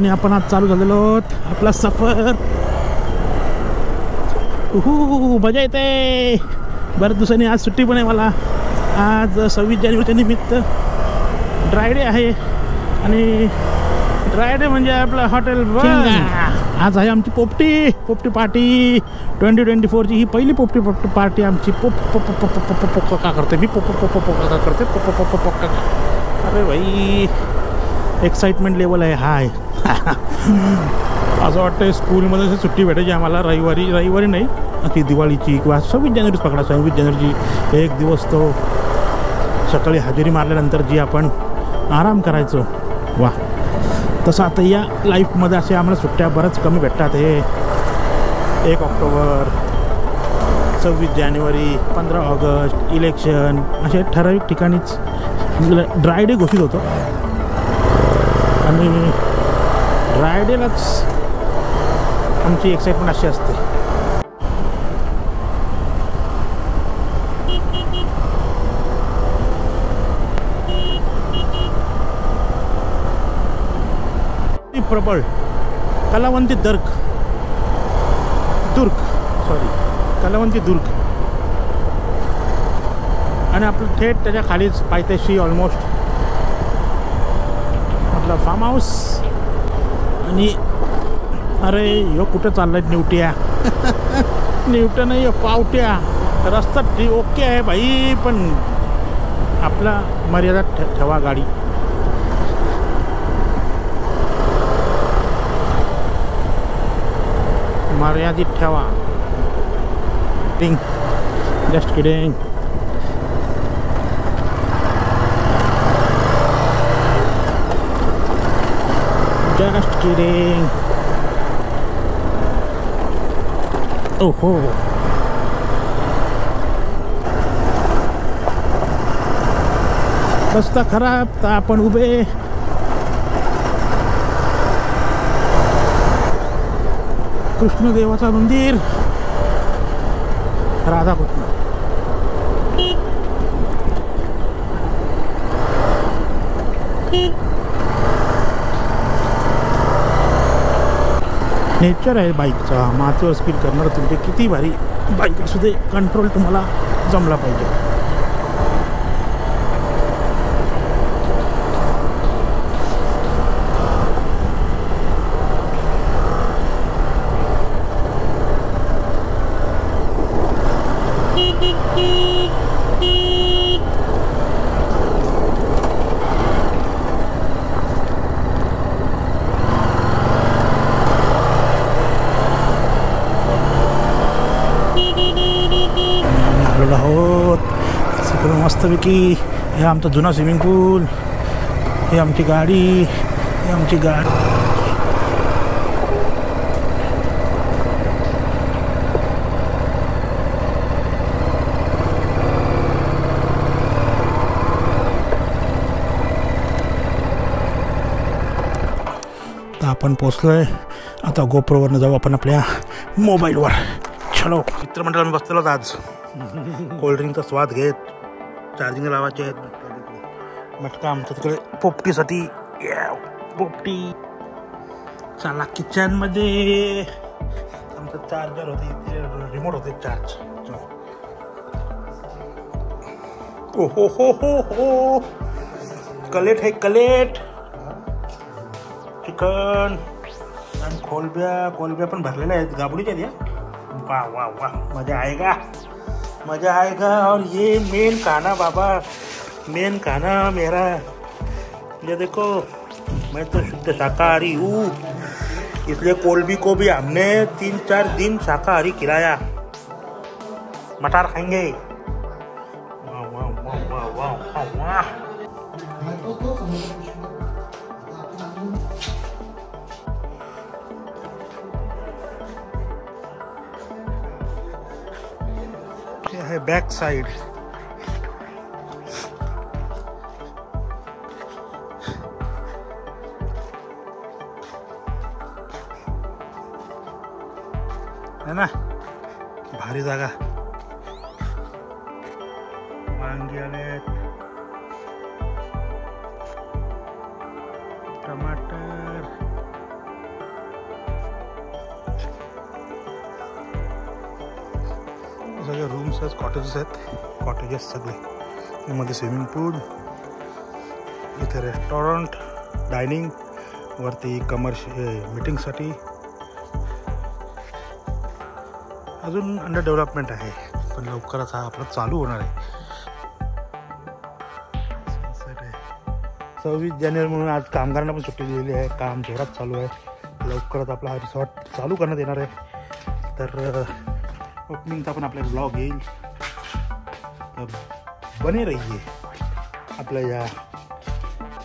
आणि आपण आज चालू झालेलो आहोत आपला सफर. मजा येते. बऱ्याच दिवसांनी आज सुट्टी पण आहे मला. आज 26 जानेवारीच्या निमित्त ड्राय डे आहे आणि ड्राय डे म्हणजे आपलं हॉटेल. आज आहे आमची पोपटी पार्टी 2024ची. ही पहिली पोपटी पार्टी आमची. पोका करते मी पोका करते पोका. अरे भाई एक्साइटमेंट लेवल आहे हाय. असं वाटतं स्कूलमध्ये सुट्टी भेटायची आम्हाला रविवारी नाही ती दिवाळीची किंवा 26 जानेवारीच पकडा. 26 जानेवारीची एक दिवस तो सकाळी हजेरी मारल्यानंतर जी आपण आराम करायचो वा. तसं आता या लाईफमध्ये असे आम्हाला सुट्ट्या बऱ्याच कमी भेटतात. हे 1 ऑक्टोबर 26 जानेवारी 15 ऑगस्ट इलेक्शन असे ठराविक ठिकाणीच ड्राय डे घोषित होतो आणि ड्राय डेलाच आमची एक्साइटमेंट अशी असते. प्रबळ कलावंती दुर्ग आणि आपलं थेट त्याच्या खालीच पायथ्याशी ऑलमोस्ट आपला फार्म हाऊस. आणि अरे ह्यो कुठं चाललाय निवट्या. निवट्या नाही पावट्या. रस्ता ओके आहे भाई पण आपला मर्यादा ठेवा गाडी. मर्यादित ठेवा. Just kidding. ओहो रस्ता खराब तर आपण उभे. कृष्णदेवाचा मंदिर राधाकृष्ण. नेचर आहे बाईकचा. माथ्यावर स्पीड करणार तुमचे किती भारी बाईक सुद्धा कंट्रोल तुम्हाला जमला पाहिजे. आहोत सगळं मस्तपैकी. हे आमचा जुना स्विमिंग पूल. हे आमची गाडी. तर आपण पोचलोय. आता गोप्रोवरनं जाऊ आपण आपल्या मोबाईलवर. चलो मित्रमंडळ आम्ही बसलेलो आज. कोल्ड्रिंकचा स्वाद घेत चार्जिंग लावायचे आहेत. मटका आमच्या तिकडे पोपटीसाठी. पोपटी चला किचनमध्ये. आमचं चार्जर होते रिमोट होते चार्ज. ओ हो कलेट आहे कलेट. चिकन आणि कोलब्या पण भरलेल्या आहेत गाबुडीच्या द्या. वाह मजा आएगा. और ये मेन खाना बाबा. मेन खाना मेरा. ये देखो मैं तो शुद्ध शाकाहारी हूँ इसलिए कोलबी को भी हमने 3-4 दिन शाकाहारी खिलाया. मटार खाएंगे. वाह वाह वाह वाह वाह वाह. है बैक साइड. है ना भारी जागा. वांगी आलेत. टमाटर रूम्स आहेत, कॉटेजेस आहेत, कॉटेजेस सगळे. मध्ये स्विमिंग पूल, इथे रेस्टॉरंट, डायनिंग, वरती कमर्शियल मीटिंगसाठी. अजून अंडर डेव्हलपमेंट आहे, पण लवकरच हा आपला चालू होणार आहे. 26 जानेवारी म्हणून आज कामगारांना पण सुट्टी दिलेली आहे. काम जोरात चालू आहे. लवकरच आपला हा रिसॉर्ट चालू करण्यात येणार आहे. तर ओपनिंगचा पण आपला ब्लॉग येईल. तर बने रहिए आपल्या या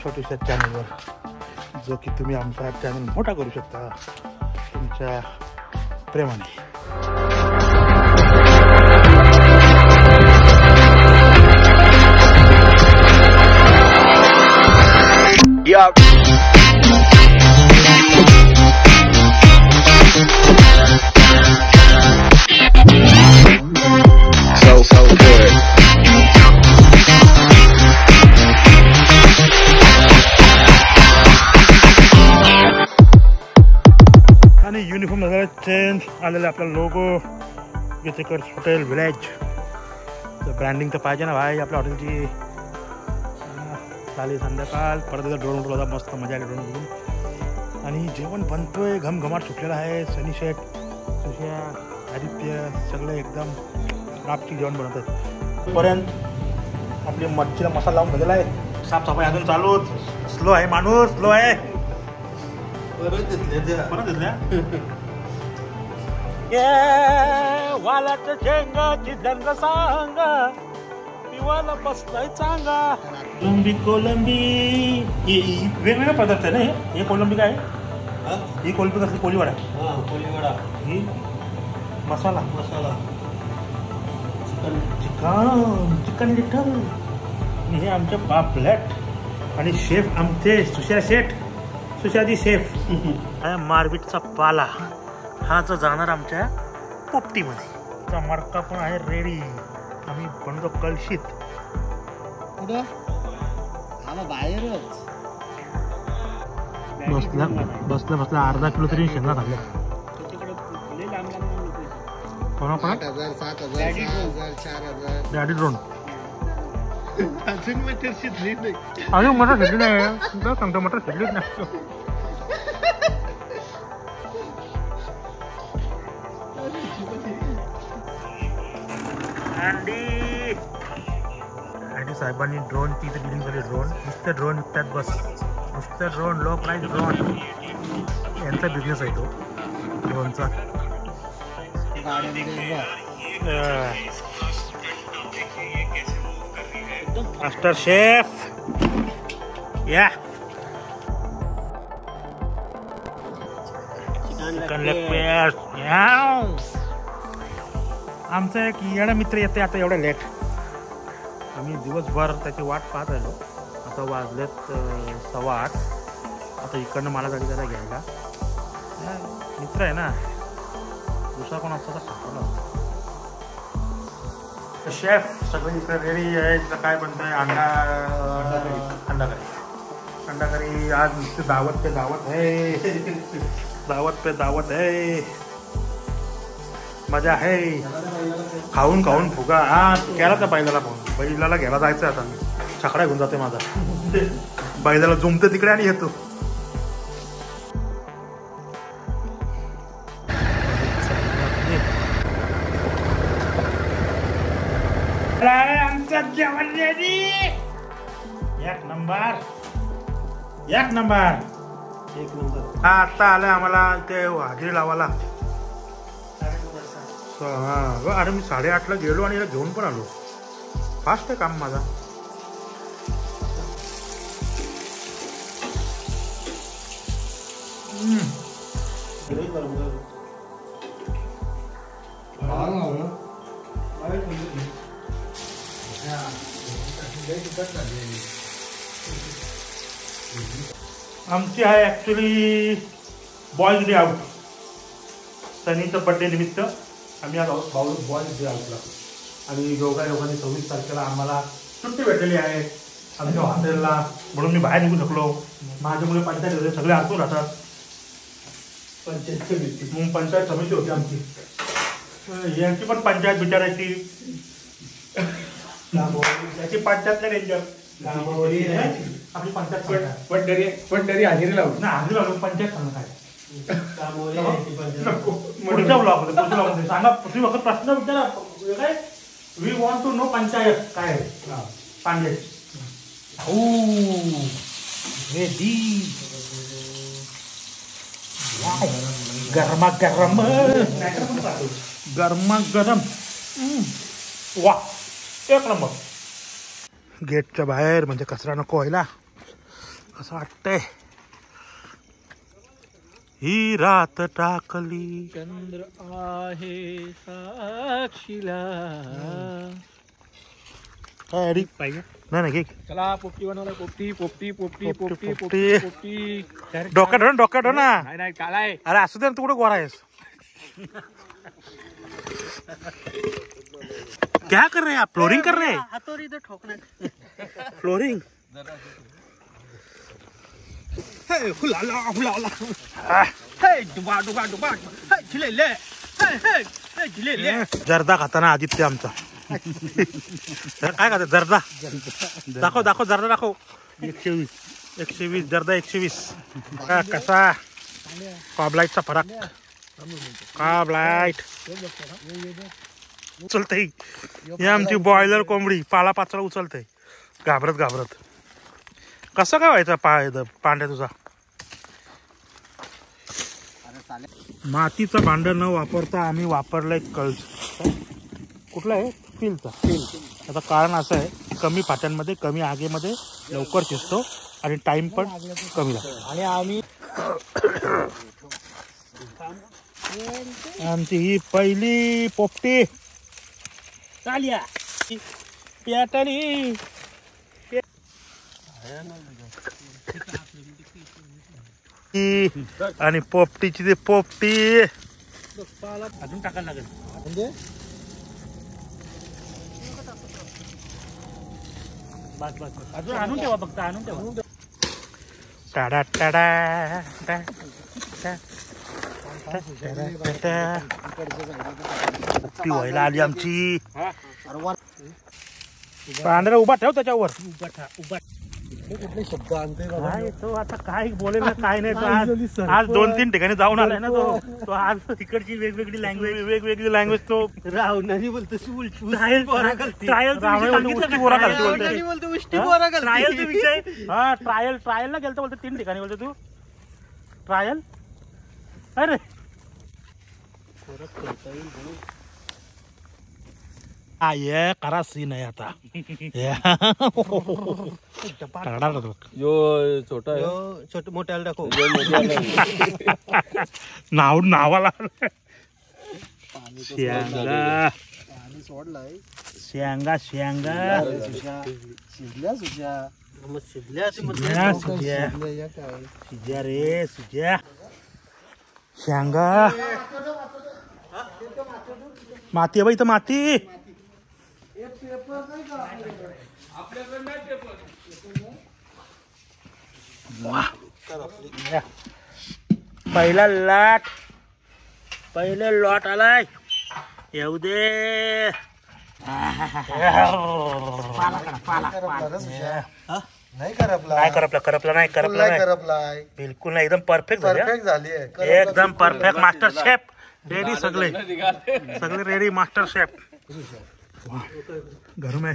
छोट्याशा चॅनलवर, जो की तुम्ही आमचा चॅनल मोठा करू शकता तुमच्या प्रेमाने. Yeah. So good. आणि युनिफॉर्म झाला चेंज, आलेला आपला लोगो, गेटेकर हॉटेल विलेज. तर ब्रँडिंग तर पाहिजे ना भाई आपल्या हॉटेलची. चालेल संध्याकाळ, परत एकदा ड्रोन उडवला होता, मस्त मजा आली ड्रोन उडवून. आणि जेवण बनतोय, घमघमाट सुटलेला आहे. सनी शेठ, सुशा, आदित्य सगळे एकदम रापची जेवण बनवत आहेत. पर्यंत आपली मच्छीला मसाला लावून झालेला आहे. साफसफाई अजून चालू. स्लो आहे माणूस, स्लो आहे. परत दिसल्या वालाच्या शेंगाची दंग सांग, पिवाला बसलाय चांगा. कोलंबी कोलंबी वेगवेगळे पदार्थ आहे ना. हे कोलंबी काय, ही कोलंबी कसली, कोळीवाडा, कोळीवाडा, ही मसाला, मसाला चिकन, चिकन लिटल. आणि हे आमचे पापलेट आणि शेफ आमचे सुशा शेठ, सुशाजी शेफ. मारबीटचा पाला हा जो जाणार आमच्या पोपटीमध्ये. मडका पण आहे रेडी. आम्ही बनतो कलशीत. कुठं बाहेरच बसल्या बसल्या बसल्या अर्धा किलो तरी शेंगा खाल्ल्या. कोणा 8,000, 7,000, 6,000, 4,000. डॅडी ड्रोन अजून मटर शिजली नाही. अजून मटर शिजली नाही. तुला सांगतो मटर शिजलीच नाही. आणि साहेबांनी ड्रोनची इथे बिलिंग केली. ड्रोन नुसतं ड्रोन विकतात बस, नुसतं ड्रोन, लो प्राईस ड्रोन. यांचा बिझनेस आहे तो ड्रोनचा. मास्टर शेफ या चिकन लेग पीस या. आमचा एक येडा मित्र येते आता एवढं लेट. आम्ही दिवसभर त्याची वाट पाहत आलो. आता वाजलेत 7:15. आता इकडनं मला गाडी त्याला घ्यायला. मित्र आहे ना, दुसरा कोण असता तर टाकला. शेफ सगळं इकडे रेडी आहे. इथं काय बनत आहे, अंडा करी. आज नुसते दावत पे दावत आहे. दावत पे दावत आहे. मजा आहे. खाऊन खाऊन फुगा. हा केला त्या बैलाला फोन. बैलाला घ्यायला जायचं आता. छकडा घेऊन जाते माझा. बैलाला जुमते तिकडे आणि येतो. आमचं जेवण रेडी. एक नंबर. हा आता आलाय आम्हाला ते हजेरी लावायला. अरे मी 8:30ला गेलो आणि याला घेऊन पण आलो. फास्ट आहे काम माझा. आमची आहे ॲक्च्युली बॉयज डे आउट. सनीचं बड्डे निमित्त आम्ही आज बॉयज डे आउटला. आणि योगायोगाने 26 तारखेला आम्हाला सुट्टी भेटलेली आहे आमच्या हॉटेलला. म्हणून मी बाहेर निघू शकलो. माझ्यामुळे पंचायत होते, सगळे आतून राहतात. पंचायत समिती होती आमची. यांची पण पंचायत बिचारायची याची पंचायत नाही डेंजर आपली पंचायत पण तरी हजेरी लावू ना हजेरी लावून पंचायत सांगा काय पुढच्या ब्लॉगमध्ये सांगा तुम्ही फक्त प्रश्न विचारा काय we want to know panchayat काय आहे पांडे रेडी गरमा गरम गरमा गरम वा एक नंबर गेटच्या बाहेर म्हणजे कचरा नको व्हायला असं वाटतंय ही रात टाकली चंद्र आहे साक्षीला काय पाहिजे नाही नाही चला पोपटी बनवला पोपटी पोपटी पोपटी पोपटी पोपटी. पोपटी पोपटी डोक्यात हो ना नाही नाही कालाय अरे असू दे ना, तू कुठं गोरा आहेस क्या कर रहे हैं आप फ्लोरिंग कर रहे हैं हातोरी तो ठोकना फ्लोरिंग हे हुलाला हुलाला हे डुबा डुबा डुबा हे झिलेले हे हे हे झिलेले जर्दा खाताना आदित्य आमचा काय खाता जर्दा दाखव दाखव जर्दा दाखव 120 जर्दा 120 कसा कॉबलाईटचा फरक कॉबलाईट उचलतय ही आमची बॉयलर कोंबडी पाला पाचला उचलतय घाबरत घाबरत कसं काय व्हायचं पांड्या तुझा मातीचं भांड न वापरता आम्ही वापरलंय कळस कुठलं आहे स्टीलचा आता कारण असं आहे कमी फाट्यांमध्ये कमी आगेमध्ये लवकर शिजतो आणि टाइम पण कमी लागतो आणि आम्ही आमची ही पहिली पोपटी चालिया पेटली आणि पोपटीची ती पोपटी अजून टाकायला लागेल म्हणजे बस बस बस अजून आणून ठेवा फक्त आणून ठेवा टाडा टाडा टा पोपटी व्हायला आली आमची पांढरा उभा ठेव त्याच्यावर उभा कुठले शब्द आणते काय तो आता काय बोलेल ना काय नाही तो आज 2-3 ठिकाणी जाऊन आलाय ना तो आज तिकडची वेगवेगळी लँग्वेज तो रावणारी बोलतो ट्रायल ना गेलतो बोलतो 3 ठिकाणी बोलतो तू ट्रायल अरे ये करा सीन आहे आता जो छोटा आहे छोट मोठ्याला दाखव नावाला शेंगा सोडलाय शेंगा शेंगा शिजल्या सुज्या सुज्या शिजल्या काय सुज्या रे सुज्या शेंगा माती आहे बाई इथं माती पहिला लाट पहिले लॉट आलाय येऊ दे नाही करपला नाही करपला नाही बिलकुल नाही एकदम परफेक्ट परफेक्ट झाली एकदम परफेक्ट मास्टर शेफ रेडी सगळे रेडी मास्टर शेफ घर में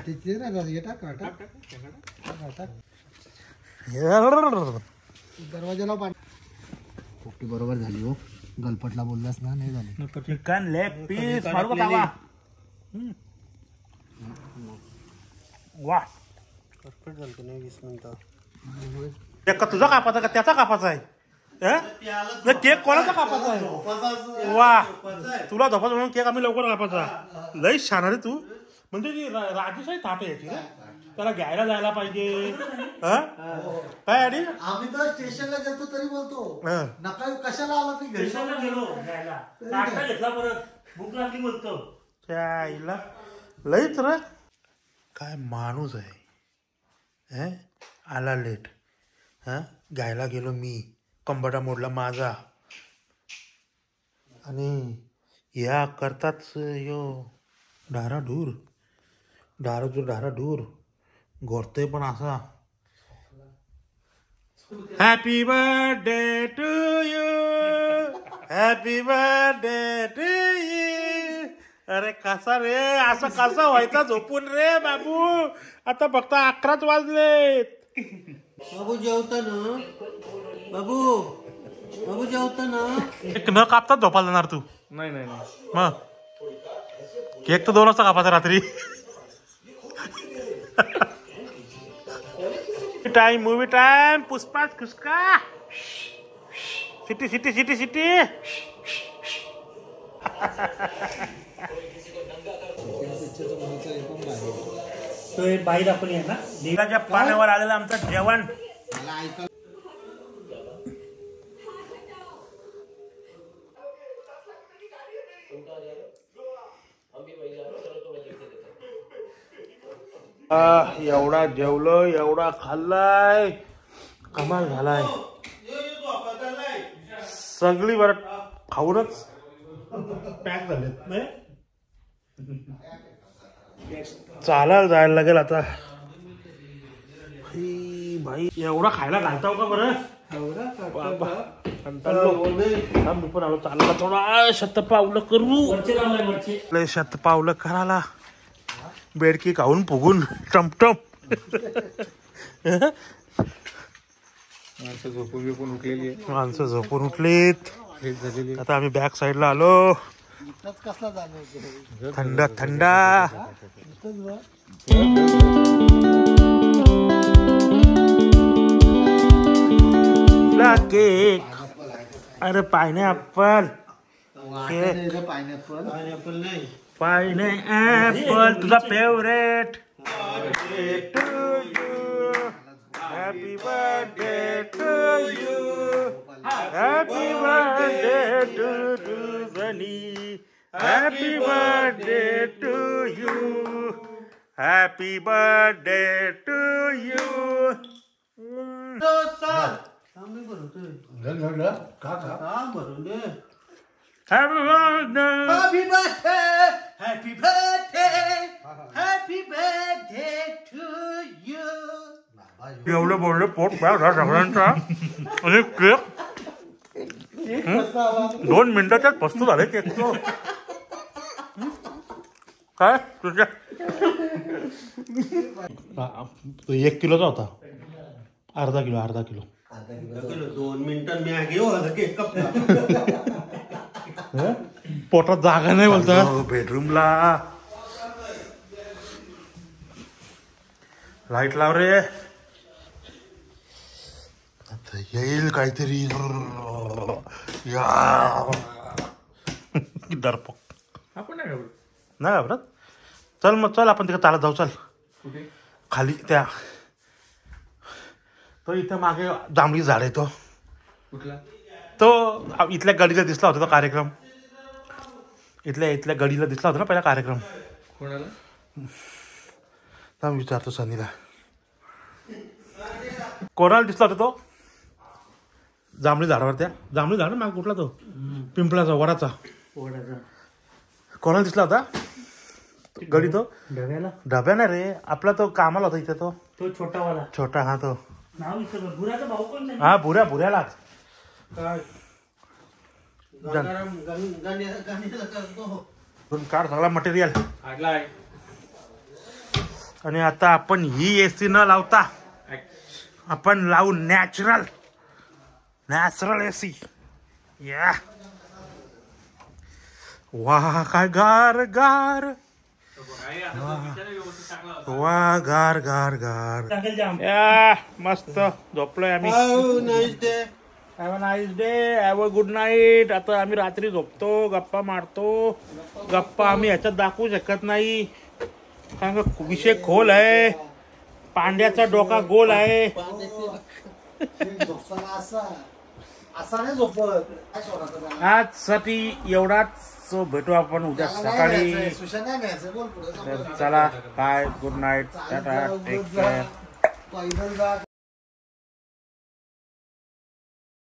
दरवाजाला पोपटी बरोबर झाली हो गलपटला बोललास ना नाही झाली चिकन लेग पीस मारू का बाबा वाह परफेक्ट झालं नाही 20 मिनिटं केक तुझा कापाचा का त्याचा कापाचा आहे केक कोणाचा कापाचा आहे वा तुला धोपाचा म्हणून केक आम्ही लवकर कापाचा लई छान रे तू म्हणजे ती राजेशाही थाप यायची ना त्याला घ्यायला जायला पाहिजे काय अडी आम्ही तर स्टेशनला गेलो तरी बोलतो नका कशाला आला तुम्ही घरी गेलो घ्यायला घेतला परत भूक लागली बोलतो त्या आईला लईच रे काय माणूस आहे आला लेट घ्यायला गेलो मी कंबरटा मोडला माझा आणि या करताच यो ढाराढूर घोरतोय पण असा. Happy birthday to you, happy birthday to you. अरे कसा रे, असं कसा व्हायचा झोपून रे बाबू. आता फक्त 11च वाजलेत. बाबू जेवता ना, बाबू जेवता ना. एक न कापताच झोपायला जाणार तू? नाही मग केक तर 2 वाजता कापायचा रात्री. Time, movie time. पुष्पाच खुसका. सिटी सिटी सिटी सिटी. तो एक बाई दाखवली आहे ना, देवाच्या पाण्यावर आलेलं आमचं जेवण. एवढा जेवलो, एवढा खाल्लाय, कमाल झालाय. सगळी बरं खाऊनच पॅक झालेत. चालायला जायला लागेल आता. भाई एवढा खायला घालताव का बरं? मी पण आलो चालला. थोडा शतपावलं करू, शतपावलं करायला. बेडकी खाऊन फुगून टमटम. माणसं झोपून उठलीत. आता आम्ही बॅक साईडला आलो. कसला जाणवतो थंड थंडा. केक. अरे पायनॅपल. पायनॅपल नाही, पायनॅपल तुझा favourite. Happy birthday to you, happy birthday to Sunny, happy birthday to you, happy birthday to you. Happy birthday to you. एवढं बोलले पोट बॅग सगळ्यांचा. आणि केक 2 मिनिटाच्याच वस्तू झाले केक. काय तुझ्या तो 1 किलोचा होता. अर्धा किलो 2 मिनिटात मी घेऊ केक. पोटात जागा नाही बोलता. बेडरूमला लाईट लाव रे. आता येईल काहीतरी. डरपक. आपण नाही घाबरत. नाही घाबरत. चल मग चल आपण तिकडे चालत जाऊ. चल कुठे? खाली त्या तो इथं मागे जांभळी झाड आहे. तो कुठला? तो इथल्या गडीला दिसला होता. तो कार्यक्रम इथल्या गडीला दिसला होता ना पहिला कार्यक्रम. कोणाला विचारतो सनीला. कोणाला दिसला होता तो? जांभळी झाडावर. त्या जांभळी झाड माग कुठला तो? पिंपळाचा, वडाचा. कोणाला दिसला होता गडी? तो ढब्या नाही रे, आपला तो कामाला होता इथे. तो छोटा. हा तो हा भुऱ्यालाच. काढ सगळा मटेरियल. आणि आता आपण ही एसी न लावता आपण लावू नॅचरल एसी. या वा काय गार गार. वा गार गार गार. या मस्त झोपलोय आम्ही. Have a nice day, have a good night. आता आम्ही रात्री झोपतो, गप्पा मारतो. गप्पा आम्ही ह्याच्यात दाखवू शकत नाही कारण का विषय खोल आहे. पांड्याचा डोका गोल आहे. आज साठी एवढाच. भेटू आपण उद्या सकाळी. चला bye, good night, tata, take care.